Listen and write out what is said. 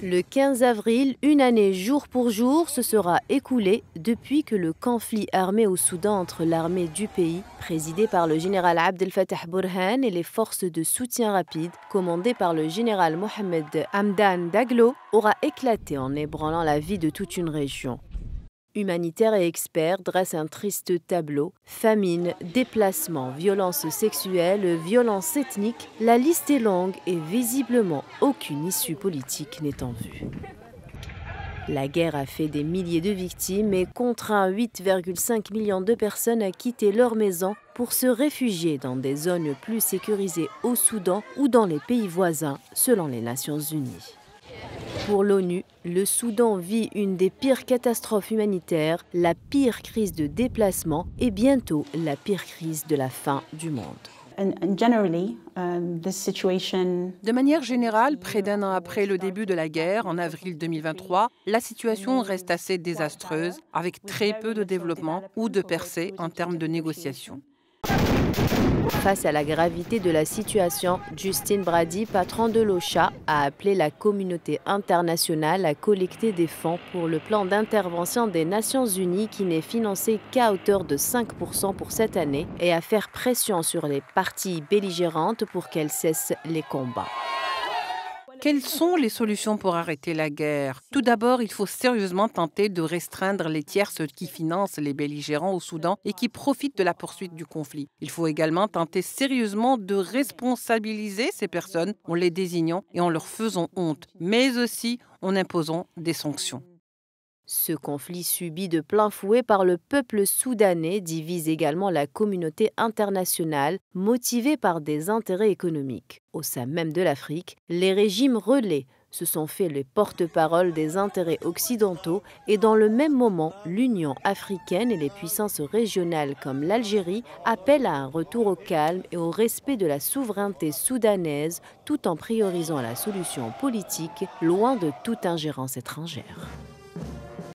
Le 15 avril, une année jour pour jour se sera écoulée depuis que le conflit armé au Soudan entre l'armée du pays, présidée par le général Abdel Fattah Burhan, et les forces de soutien rapide, commandées par le général Mohamed Hamdan Daglo, aura éclaté en ébranlant la vie de toute une région. Humanitaires et experts dressent un triste tableau. Famine, déplacements, violences sexuelles, violences ethniques, la liste est longue et visiblement aucune issue politique n'est en vue. La guerre a fait des milliers de victimes et contraint 8,5 millions de personnes à quitter leur maison pour se réfugier dans des zones plus sécurisées au Soudan ou dans les pays voisins, selon les Nations Unies. Pour l'ONU, le Soudan vit une des pires catastrophes humanitaires, la pire crise de déplacement et bientôt la pire crise de la faim du monde. De manière générale, près d'un an après le début de la guerre, en avril 2023, la situation reste assez désastreuse, avec très peu de développement ou de percées en termes de négociations. Face à la gravité de la situation, Justin Brady, patron de l'OCHA, a appelé la communauté internationale à collecter des fonds pour le plan d'intervention des Nations Unies qui n'est financé qu'à hauteur de 5% pour cette année et à faire pression sur les parties belligérantes pour qu'elles cessent les combats. Quelles sont les solutions pour arrêter la guerre? Tout d'abord, il faut sérieusement tenter de restreindre les tierces qui financent les belligérants au Soudan et qui profitent de la poursuite du conflit. Il faut également tenter sérieusement de responsabiliser ces personnes en les désignant et en leur faisant honte, mais aussi en imposant des sanctions. Ce conflit subi de plein fouet par le peuple soudanais divise également la communauté internationale, motivée par des intérêts économiques. Au sein même de l'Afrique, les régimes relais se sont fait les porte-parole des intérêts occidentaux et dans le même moment, l'Union africaine et les puissances régionales comme l'Algérie appellent à un retour au calme et au respect de la souveraineté soudanaise tout en priorisant la solution politique loin de toute ingérence étrangère.